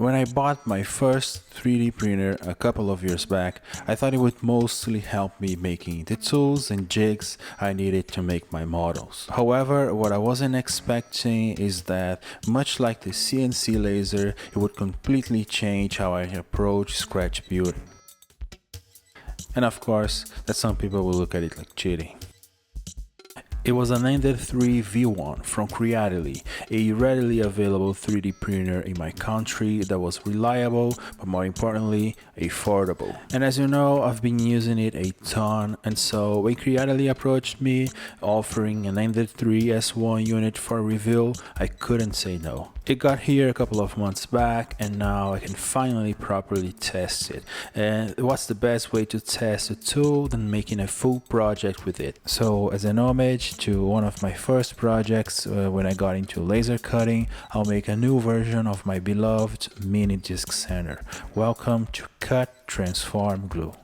When I bought my first 3D printer a couple of years back, I thought it would mostly help me making the tools and jigs I needed to make my models. However, what I wasn't expecting is that, much like the CNC laser, it would completely change how I approach scratch building. And of course, that some people will look at it like cheating. It was an Ender 3 V1 from Creatively, a readily available 3D printer in my country that was reliable, but more importantly, affordable. And as you know, I've been using it a ton, and so when Creatively approached me offering an Ender 3 S1 unit for review, I couldn't say no. It got here a couple of months back, and now I can finally properly test it. And what's the best way to test a tool than making a full project with it? So as an homage to one of my first projects when I got into laser cutting, I'll make a new version of my beloved mini disc sander. Welcome to Cut, Transform, Glue.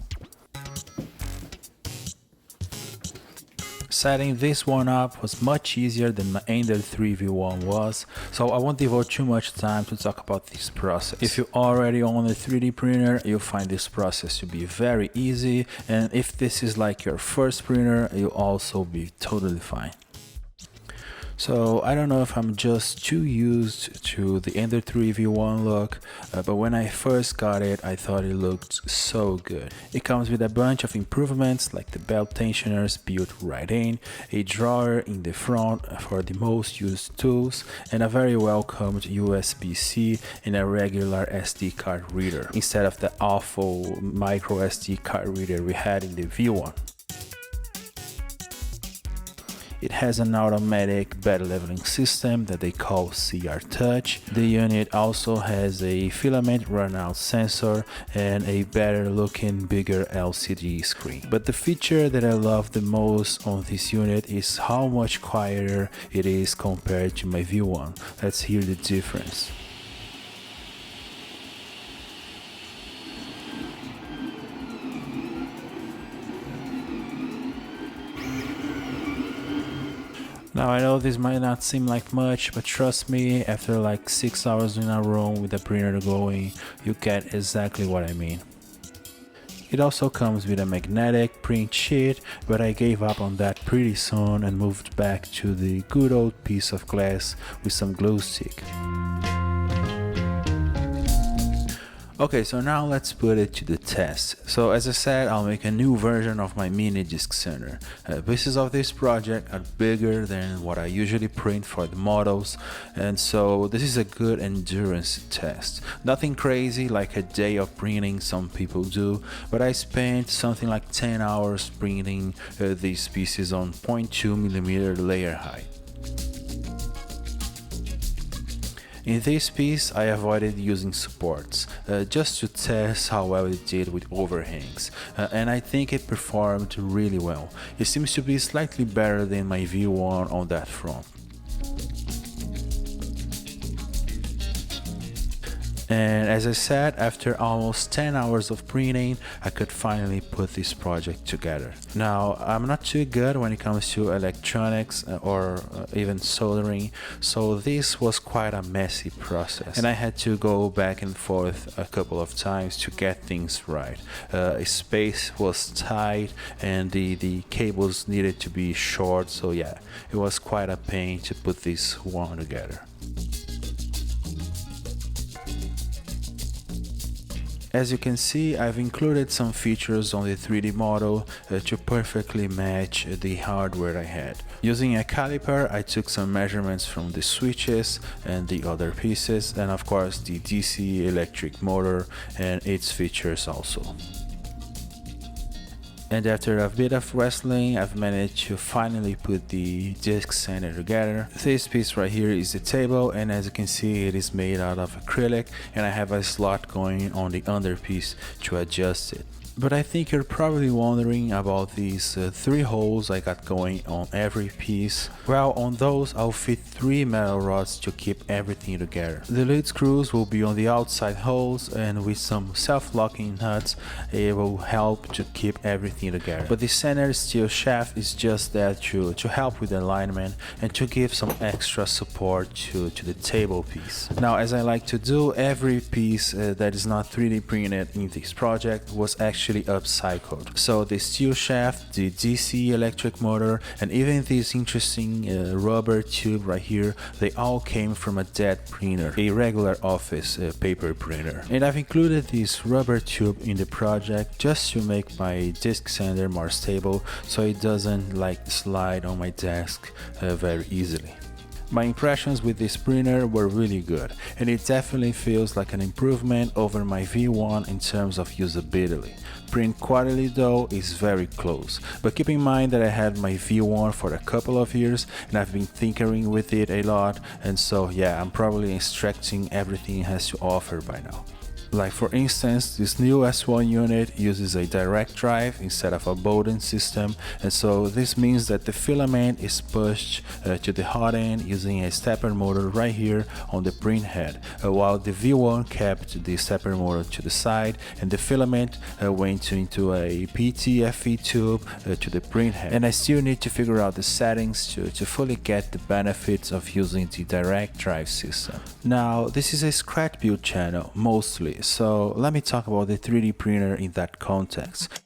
Setting this one up was much easier than my Ender 3 V1 was, so I won't devote too much time to talk about this process. If you already own a 3D printer, you'll find this process to be very easy, and if this is like your first printer, you'll also be totally fine. So I don't know if I'm just too used to the Ender 3 V1 look, but when I first got it, I thought it looked so good. It comes with a bunch of improvements like the belt tensioners built right in, a drawer in the front for the most used tools, and a very welcomed USB-C and a regular SD card reader, instead of the awful micro SD card reader we had in the V1. It has an automatic bed leveling system that they call CR Touch. The unit also has a filament runout sensor and a better looking, bigger LCD screen. But the feature that I love the most on this unit is how much quieter it is compared to my V1. Let's hear the difference. Now I know this might not seem like much, but trust me, after like 6 hours in a room with the printer going, you get exactly what I mean. It also comes with a magnetic print sheet, but I gave up on that pretty soon and moved back to the good old piece of glass with some glue stick. Okay, so now let's put it to the test. So as I said, I'll make a new version of my mini disc sander. Pieces of this project are bigger than what I usually print for the models, and so this is a good endurance test. Nothing crazy like a day of printing some people do, but I spent something like 10 hours printing these pieces on 0.2mm layer height. In this piece, I avoided using supports, just to test how well it did with overhangs, and I think it performed really well. It seems to be slightly better than my V1 on that front. And as I said, after almost 10 hours of printing, I could finally put this project together. Now, I'm not too good when it comes to electronics or even soldering, so this was quite a messy process. And I had to go back and forth a couple of times to get things right. Space was tight and the cables needed to be short, so yeah, it was quite a pain to put this one together. As you can see, I've included some features on the 3D model to perfectly match the hardware I had. Using a caliper, I took some measurements from the switches and the other pieces, and of course the DC electric motor and its features also. And after a bit of wrestling, I've managed to finally put the disc sander together. This piece right here is the table, and as you can see, it is made out of acrylic, and I have a slot going on the under piece to adjust it. But I think you're probably wondering about these 3 holes I got going on every piece. Well, on those I'll fit 3 metal rods to keep everything together. The lead screws will be on the outside holes, and with some self-locking nuts it will help to keep everything together. But the center steel shaft is just there to help with the alignment and to give some extra support to the table piece. Now, as I like to do, every piece that is not 3D printed in this project was actually upcycled. So the steel shaft, the DC electric motor, and even this interesting rubber tube right here, they all came from a dead printer, a regular office paper printer. And I've included this rubber tube in the project just to make my disc sander more stable, so it doesn't like slide on my desk very easily. My impressions with this printer were really good, and it definitely feels like an improvement over my V1 in terms of usability. Print quality though is very close, but keep in mind that I had my V1 for a couple of years and I've been tinkering with it a lot, and so yeah, I'm probably extracting everything it has to offer by now. Like for instance, this new S1 unit uses a direct drive instead of a Bowden system, and so this means that the filament is pushed to the hot end using a stepper motor right here on the print head, while the V1 kept the stepper motor to the side and the filament went into a PTFE tube to the print head. And I still need to figure out the settings to fully get the benefits of using the direct drive system. Now, this is a scratch build channel mostly, so let me talk about the 3D printer in that context.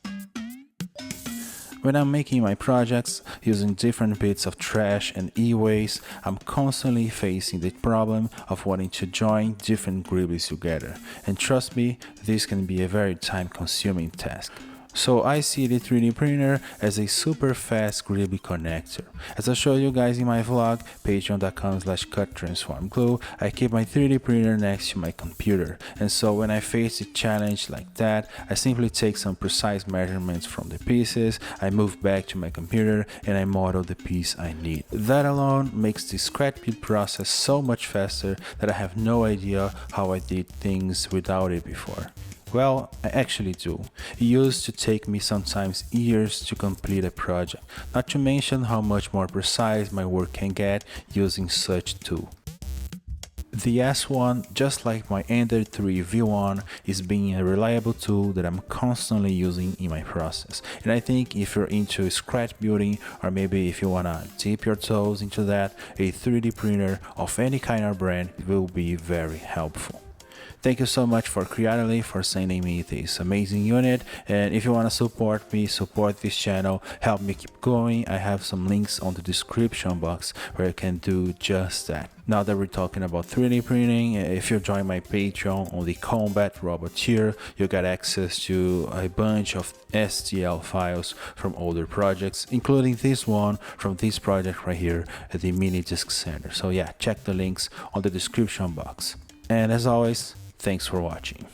When I'm making my projects using different bits of trash and e-waste, I'm constantly facing the problem of wanting to join different gribbles together, and trust me, this can be a very time-consuming task. So I see the 3D printer as a super fast gribby connector. As I showed you guys in my vlog, patreon.com/cuttransformglue, I keep my 3D printer next to my computer, and so when I face a challenge like that, I simply take some precise measurements from the pieces, I move back to my computer, and I model the piece I need. That alone makes the scratch build process so much faster that I have no idea how I did things without it before. Well, I actually do. It used to take me sometimes years to complete a project, not to mention how much more precise my work can get using such tool. The S1, just like my Ender 3 V1, is being a reliable tool that I'm constantly using in my process. And I think if you're into scratch building, or maybe if you wanna dip your toes into that, a 3D printer of any kind or brand will be very helpful. Thank you so much for Creatively for sending me this amazing unit, and if you want to support me, support this channel, help me keep going, I have some links on the description box where you can do just that. Now that we're talking about 3D printing, if you join my Patreon on the Combat Robot tier, you get access to a bunch of STL files from older projects, including this one from this project right here, the mini disc sander. So yeah, check the links on the description box. And as always, thanks for watching.